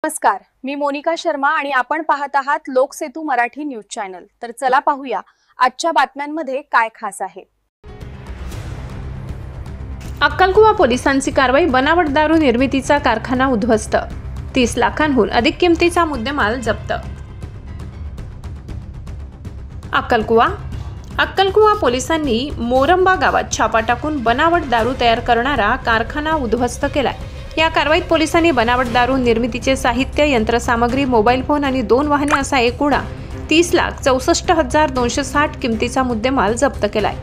नमस्कार, मी मोनिका शर्मा आणि आपण पाहत आहात लोकसेतू मराठी न्यूज चॅनल। तर चला पाहूया आजच्या बातम्यांमध्ये काय खास आहे। अक्कलकुवा पोलिसांची कारवाई, बनावट दारू निर्मितीचा कारखाना उद्ध्वस्त, 30 लाखांहून अधिक किमतीचा मुद्देमाल जप्त। अक्कलकुवा पोलिसांनी मोरंबा गावात छापा टाकून बनावट दारू तयार करणारा कारखाना उद्ध्वस्त केलाय। या कारवाईत पोलिसांनी बनावट दारू निर्मितीचे साहित्य, यंत्रसामग्री, मोबाईल फोन आणि 2 वाहने असा एकूण 30,64,260 किमतीचा मुद्देमाल जप्त केलाय।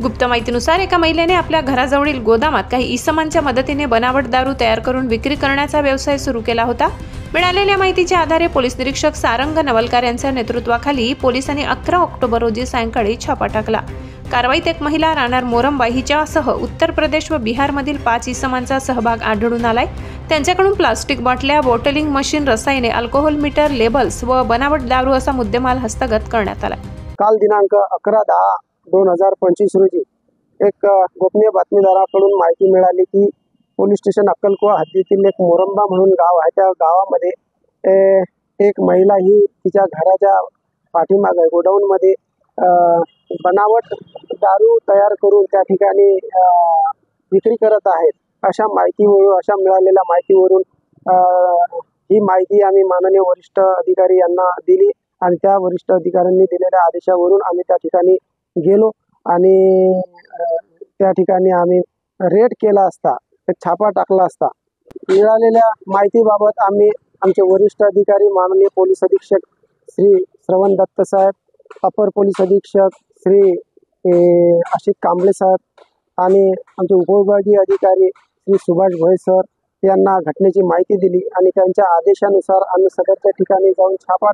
गुप्त माहितीनुसार एका महिलेने आपल्या घराजवळील गोदामात काही इसमांच्या मदतीने बनावट दारू तयार करून विक्री करण्याचा व्यवसाय सुरू केला होता। मिळालेल्या माहितीच्या आधारे पोलीस निरीक्षक सारंग नवलकार यांच्या नेतृत्वाखाली पोलिसांनी 11 ऑक्टोबर रोजी सायंकाळी छापा टाकला। कारवाईत एक महिला राहणार मोरंबा हिच्यासह उत्तर प्रदेश व बिहारमधील 5 इसमांचा सहभाग आढळून आलाय। त्यांच्याकडून प्लास्टिक बाटल्या, बॉटलिंग मशीन, रसायने, अल्कोहोल मीटर, लेबल्स व बनावट दारू असा मुद्देमाल हस्तगत करण्यात आला। काल दिनांक 11/10/2025 रोजी एक गोपनीय बातमीदाराकडून माहिती मिळाली की पोलीस स्टेशन अक्कलकुवा हद्दीतील एक मोरंबा म्हणून गाव आहे। त्या गावामध्ये एक महिला ही तिच्या घराच्या पाठीमागे गोडाऊनमध्ये बनावट दारू तयार करून त्या ठिकाणी विक्री करत आहेत। अशा मिळालेल्या माहितीवरून ही माहिती आम्ही माननीय वरिष्ठ अधिकारी यांना दिली आणि त्या वरिष्ठ अधिकाऱ्यांनी दिलेल्या आदेशावरून आम्ही त्या ठिकाणी गेलो आणि त्या ठिकाणी आम्ही रेड केला असता, एक छापा टाकला असता। मिळालेल्या माहितीबाबत आम्ही आमचे वरिष्ठ अधिकारी माननीय पोलीस अधीक्षक श्री श्रवण दत्त साहेब, अपर पोलीस अधीक्षक श्री आशिष कांबळे साहेब आणि आमचे उपविभागीय अधिकारी श्री सुभाष भोये सर यांना घटनेची माहिती दिली आणि त्यांच्या आदेशानुसार आम्ही सदरच्या ठिकाणी जाऊन छापा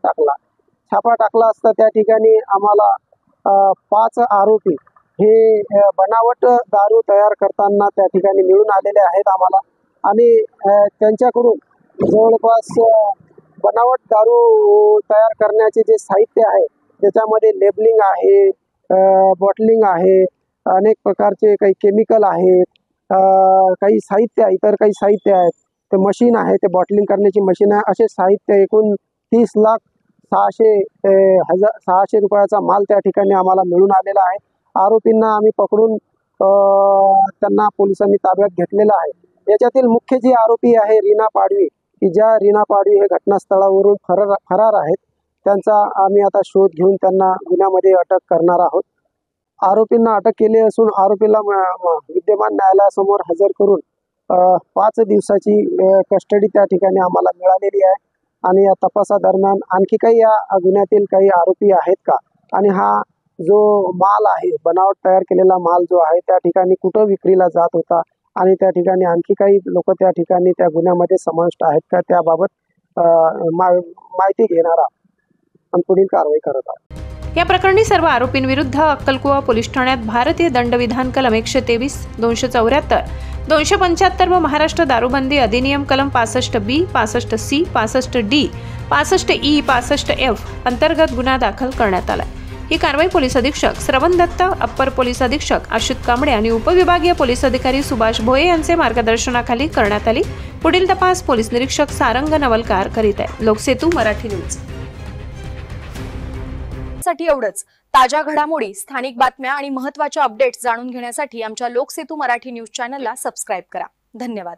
टाकला असता त्या ठिकाणी आम्हाला 5 आरोपी हे बनावट दारू तयार करताना त्या ठिकाणी मिळून आलेले आहेत आम्हाला आणि त्यांच्याकडून जवळपास बनावट दारू तयार करण्याचे जे साहित्य आहे त्याच्यामध्ये लेबलिंग आहे, बॉटलिंग आहे, अनेक प्रकारचे काही केमिकल आहेत, काही साहित्य इतर काही साहित्य आहेत, ते मशीन आहे, ते बॉटलिंग करण्याची मशीन आहे, असे साहित्य एकूण 30,06,000 रुपयाचा माल त्या ठिकाणी आम्हाला मिळून आलेला आहे। आरोपींना आम्ही पकडून त्यांना पोलिसांनी ताब्यात घेतलेला आहे। याच्यातील मुख्य जी आरोपी आहे रीना पाडवी, की ज्या रीना पाडवी हे घटनास्थळावरून फरार आहेत, त्यांचा आम्ही आता शोध घेऊन त्यांना गुन्ह्यामध्ये अटक करणार आहोत। आरोपींना अटक केली असून आरोपीला विद्यमान न्यायालयासमोर हजर करून 5 दिवसाची कस्टडी त्या ठिकाणी आम्हाला मिळालेली आहे आणि या तपासादरम्यान आणखी काही या गुन्ह्यातील काही आरोपी आहेत का आणि हा जो माल आहे, बनावट तयार केलेला माल जो आहे त्या ठिकाणी कुठं विक्रीला जात होता आणि त्या ठिकाणी आणखी काही लोक त्या ठिकाणी त्या गुन्ह्यामध्ये समाविष्ट आहेत का, त्याबाबत माहिती घेणारा आणि पुढील कारवाई करत आहोत। या प्रकरणी सर्व आरोपींविरुद्ध अक्कलकुवा पोलीस ठाण्यात भारतीय दंडविधान कलम 123, 274, 275 व महाराष्ट्र दारूबंदी अधिनियम कलम 65B, 65C, 65D, 65E, 65F अंतर्गत गुन्हा दाखल करण्यात आला। ही कारवाई पोलीस अधीक्षक श्रवण दत्त, अप्पर पोलीस अधीक्षक आशिष कांबळे आणि उपविभागीय पोलीस अधिकारी सुभाष भोये यांचे मार्गदर्शनाखाली करण्यात आली। पुढील तपास पोलीस निरीक्षक सारंग नवलकार करीत आहे। लोकसेतू मराठी न्यूज साठी एवढंच। ताज्या घडामोडी, स्थानिक बातम्या आणि महत्त्वाच्या अपडेट्स जाणून घेण्यासाठी आमच्या लोकसेतू मराठी न्यूज चॅनलला सबस्क्राइब करा। धन्यवाद।